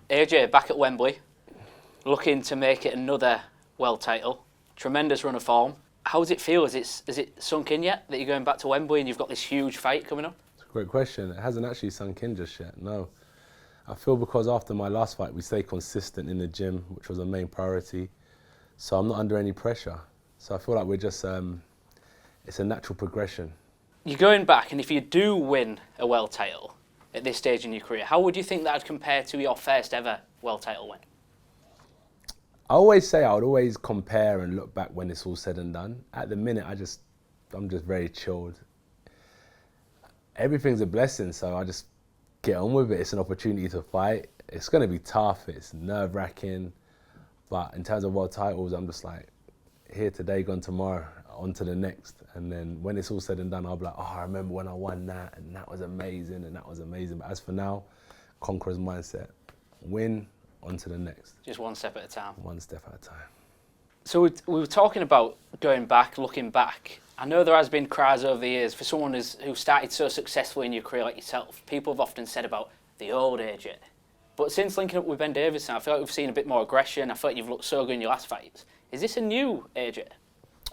AJ back at Wembley, looking to make it another world title. Tremendous run of form. How does it feel? Is it sunk in yet that you're going back to Wembley and you've got this huge fight coming up? It's a great question. It hasn't actually sunk in just yet, no. I feel because after my last fight, we stayed consistent in the gym, which was a main priority. So I'm not under any pressure. So I feel like we're just, it's a natural progression. You're going back, and if you do win a world title at this stage in your career, how would you think that would compare to your first ever world title win? I always say I would always compare and look back when it's all said and done. At the minute, I'm just very chilled. Everything's a blessing, so I just get on with it. It's an opportunity to fight. It's going to be tough. It's nerve-wracking. But in terms of world titles, I'm just like, here today, gone tomorrow, on to the next. And then when it's all said and done, I'll be like, oh, I remember when I won that, and that was amazing, and that was amazing. But as for now, conqueror's mindset. Win, on to the next. Just one step at a time. One step at a time. So we were talking about going back, looking back. I know there has been cries over the years for someone who started so successfully in your career like yourself. People have often said about the old AJ. But since linking up with Ben Davison, I feel like we've seen a bit more aggression. I feel like you've looked so good in your last fights. Is this a new AJ?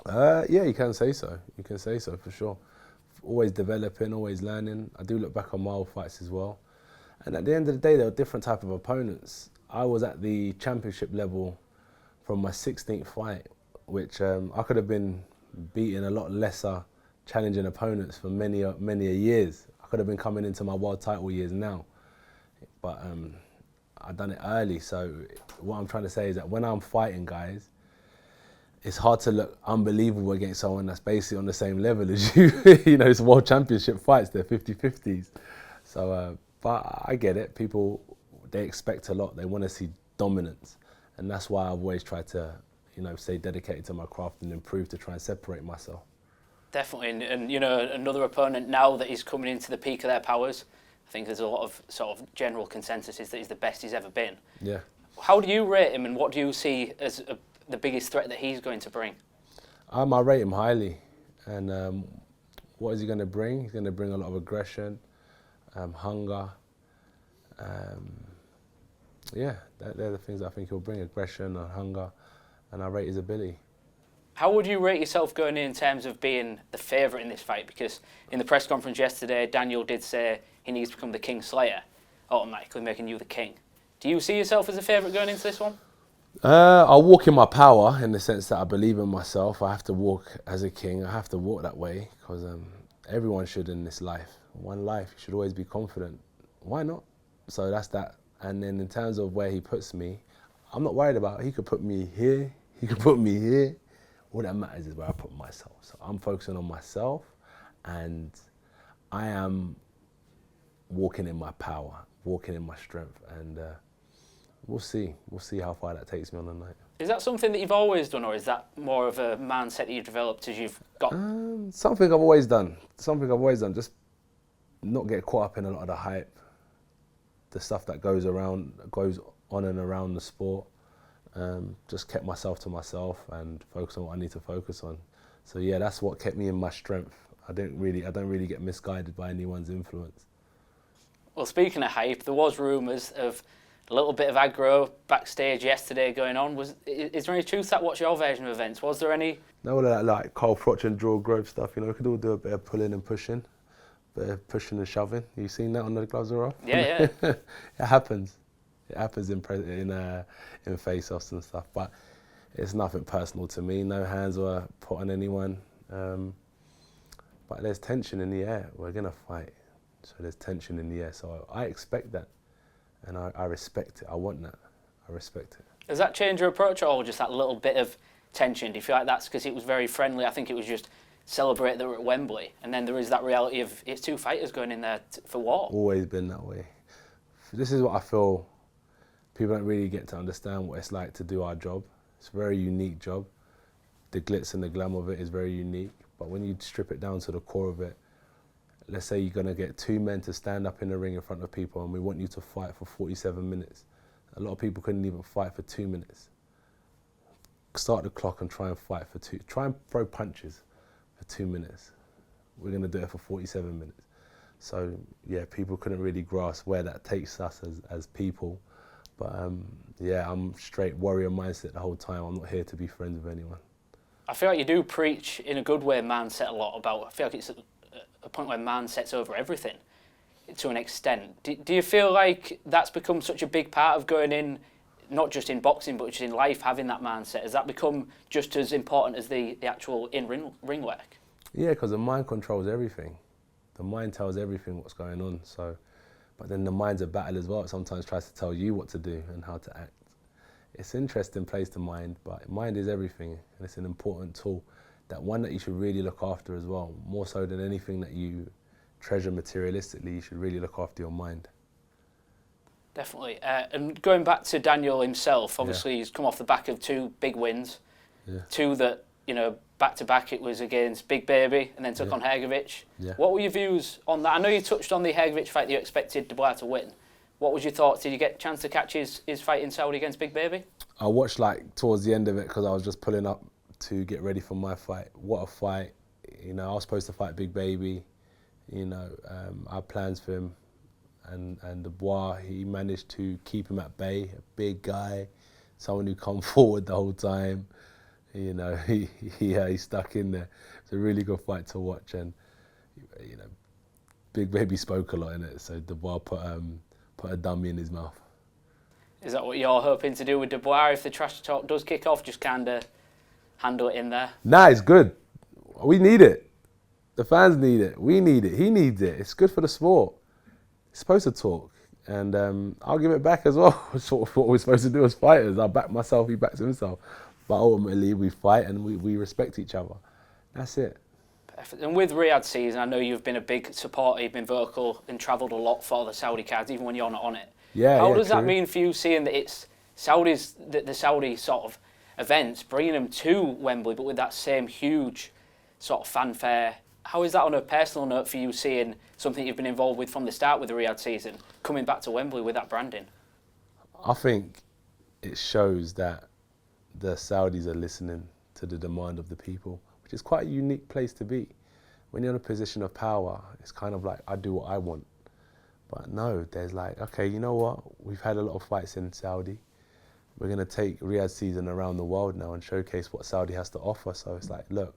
Yeah, you can say so. You can say so for sure. Always developing, always learning. I do look back on my old fights as well. And at the end of the day, there were different type of opponents. I was at the championship level from my 16th fight, which I could have been beating a lot lesser challenging opponents for many a years. I could have been coming into my world title years now, but I've done it early. So what I'm trying to say is that when I'm fighting guys, it's hard to look unbelievable against someone that's basically on the same level as you. You know, it's world championship fights, they're 50-50s. So, but I get it. People, they expect a lot. They want to see dominance. And that's why I've always tried to, you know, stay dedicated to my craft and improve to try and separate myself. Definitely, and you know, another opponent now that he's coming into the peak of their powers, I think there's a lot of sort of general consensus is that he's the best he's ever been. Yeah. How do you rate him, and what do you see as the biggest threat that he's going to bring? I rate him highly, and what is he going to bring? He's going to bring a lot of aggression, hunger. Yeah, they're the things I think he'll bring: aggression and hunger, and I rate his ability. How would you rate yourself going in terms of being the favourite in this fight? Because in the press conference yesterday, Daniel did say he needs to become the King Slayer, automatically making you the king. Do you see yourself as a favourite going into this one? I'll walk in my power in the sense that I believe in myself. I have to walk as a king. I have to walk that way because everyone should in this life. One life, you should always be confident. Why not? So that's that. And then in terms of where he puts me, I'm not worried about it. He could put me here. He could put me here. All that matters is where I put myself. So I'm focusing on myself, and I am walking in my power, walking in my strength, and we'll see. We'll see how far that takes me on the night. Is that something that you've always done, or is that more of a mindset that you've developed as you've got? Something I've always done. Something I've always done. Just not get caught up in a lot of the hype, the stuff that goes on and around the sport. Just kept myself to myself and focus on what I need to focus on. So yeah, that's what kept me in my strength. I don't really get misguided by anyone's influence. Well, speaking of hype, there was rumours of a little bit of aggro backstage yesterday going on. Is there any truth to that? What's your version of events? Was there any? No, all of that like Carl Froch and Draw Grove stuff, you know, we could all do a bit of pulling and pushing, a bit of pushing and shoving. You seen that on the gloves are off? Yeah. It happens. It happens in face-offs and stuff, but it's nothing personal to me. No hands were put on anyone, but there's tension in the air. We're gonna fight, so there's tension in the air. So I expect that, and I respect it. I want that. I respect it. Does that change your approach at all, just that little bit of tension? Do you feel like that's because it was very friendly? I think it was just celebrate that we're at Wembley, and then there is that reality of it's two fighters going in there for war. Always been that way. This is what I feel. People don't really get to understand what it's like to do our job. It's a very unique job. The glitz and the glam of it is very unique. But when you strip it down to the core of it, let's say you're going to get two men to stand up in the ring in front of people and we want you to fight for 47 minutes. A lot of people couldn't even fight for 2 minutes. Start the clock and try and fight for two. Try and throw punches for 2 minutes. We're going to do it for 47 minutes. So yeah, people couldn't really grasp where that takes us as people. But yeah, I'm straight warrior mindset the whole time. I'm not here to be friends with anyone. I feel like you do preach in a good way mindset a lot about. I feel like it's a point where mindset's over everything to an extent. Do you feel like that's become such a big part of going in, not just in boxing but just in life, having that mindset? Has that become just as important as the actual ring work? Yeah, because the mind controls everything. The mind tells everything what's going on. So, but then the mind's a battle as well. It sometimes tries to tell you what to do and how to act. It's an interesting place to mind, but mind is everything, and it's an important tool. That one that you should really look after as well, more so than anything that you treasure materialistically. You should really look after your mind. Definitely. And going back to Daniel himself, obviously he's come off the back of 2 big wins, 2 that, back to back it was against Big Baby and then took on Hergovich. What were your views on that? I know you touched on the Hergovich fight that you expected Dubois to win. What was your thoughts? Did you get a chance to catch his fight in Saudi against Big Baby? I watched towards the end of it because I was just pulling up to get ready for my fight. What a fight. I was supposed to fight Big Baby. I had plans for him. And Dubois, he managed to keep him at bay. A big guy, someone who come forward the whole time. He stuck in there. It's a really good fight to watch, and Big Baby spoke a lot in it. So Dubois put a dummy in his mouth. Is that what you're hoping to do with Dubois if the trash talk does kick off? Just kind of handle it in there? Nah, it's good. We need it. The fans need it. We need it. He needs it. It's good for the sport. He's supposed to talk, and I'll give it back as well. Sort of what we're supposed to do as fighters. I back myself, he backs himself. But ultimately, we fight and we respect each other. That's it. Perfect. And with Riyadh season, I know you've been a big supporter, you've been vocal and travelled a lot for the Saudi cards, even when you're not on it. How does that mean for you, seeing that it's Saudis, the Saudi sort of events, bringing them to Wembley, but with that same huge sort of fanfare? How is that on a personal note for you, seeing something you've been involved with from the start with the Riyadh season, coming back to Wembley with that branding? I think it shows that the Saudis are listening to the demand of the people, which is quite a unique place to be. When you're in a position of power, it's kind of like, I do what I want. But no, there's like, okay, you know what? We've had a lot of fights in Saudi. We're going to take Riyadh season around the world now and showcase what Saudi has to offer. So it's like, look,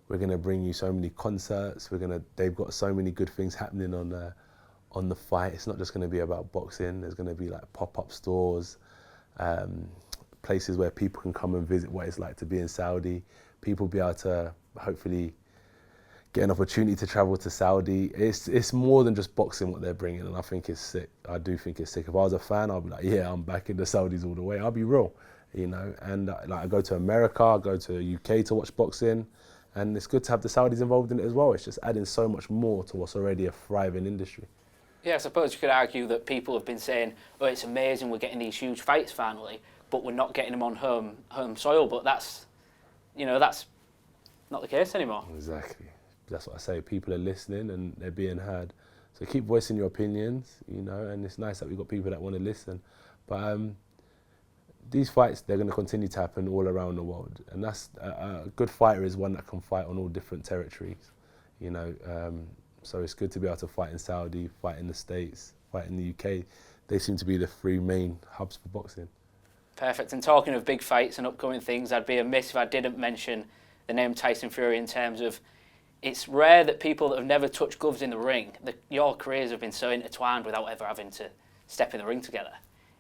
we're going to bring you so many concerts. They've got so many good things happening on the fight. It's not just going to be about boxing. There's going to be like pop-up stores, places where people can come and visit what it's like to be in Saudi. People be able to hopefully get an opportunity to travel to Saudi. It's more than just boxing what they're bringing, and I think it's sick. I do think it's sick. If I was a fan, I'd be like, yeah, I'm back in the Saudis all the way. I'll be real, And I go to America, I go to UK to watch boxing, and it's good to have the Saudis involved in it as well. It's just adding so much more to what's already a thriving industry. Yeah, I suppose you could argue that people have been saying, oh, it's amazing we're getting these huge fights finally, but we're not getting them on home soil. But that's not the case anymore. Exactly. That's what I say. People are listening and they're being heard. So keep voicing your opinions, and it's nice that we've got people that want to listen. But these fights, they're going to continue to happen all around the world. And that's a good fighter is one that can fight on all different territories, So it's good to be able to fight in Saudi, fight in the States, fight in the UK. They seem to be the 3 main hubs for boxing. Perfect. And talking of big fights and upcoming things, I'd be amiss if I didn't mention the name Tyson Fury in terms of it's rare that people that have never touched gloves in the ring, your careers have been so intertwined without ever having to step in the ring together.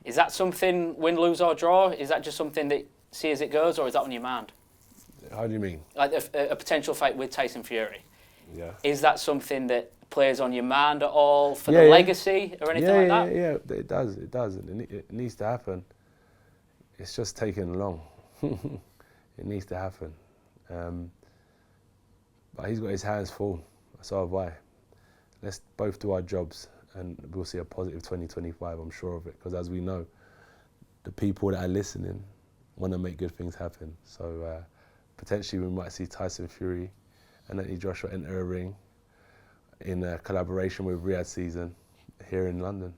Is that something, win, lose or draw, is that just something that see as it goes, or is that on your mind? How do you mean? Like a potential fight with Tyson Fury. Yeah. Is that something that plays on your mind at all for the legacy or anything like that? Yeah, it does. It needs to happen. It's just taking long. It needs to happen. But he's got his hands full, so have I. Let's both do our jobs and we'll see a positive 2025, I'm sure of it. Because as we know, the people that are listening want to make good things happen. So potentially we might see Tyson Fury and Anthony Joshua enter a ring in a collaboration with Riyadh season here in London.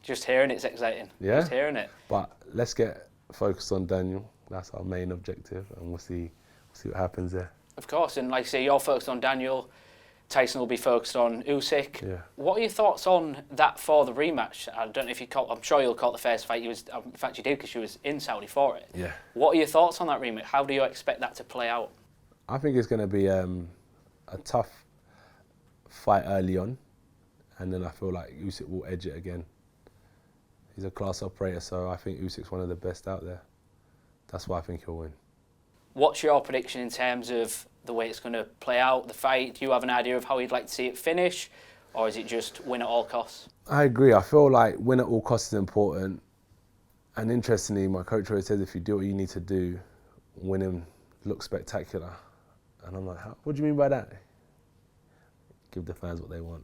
Just hearing it's exciting. Yeah. Just hearing it. But let's get focused on Daniel. That's our main objective, and we'll see what happens there. Of course, and like I say, you're focused on Daniel. Tyson will be focused on Usyk. Yeah. What are your thoughts on that for the rematch? I don't know if you call. I'm sure you'll call it the first fight. In fact, you did because you was in Saudi for it. Yeah. What are your thoughts on that rematch? How do you expect that to play out? I think it's going to be a tough fight early on, and then I feel like Usyk will edge it again. He's a class operator, so I think Usyk's one of the best out there. That's why I think he'll win. What's your prediction in terms of the way it's going to play out, the fight? Do you have an idea of how you'd like to see it finish, or is it just win at all costs? I agree. I feel like win at all costs is important. And interestingly, my coach always says if you do what you need to do, winning looks spectacular. And I'm like, what do you mean by that? Give the fans what they want.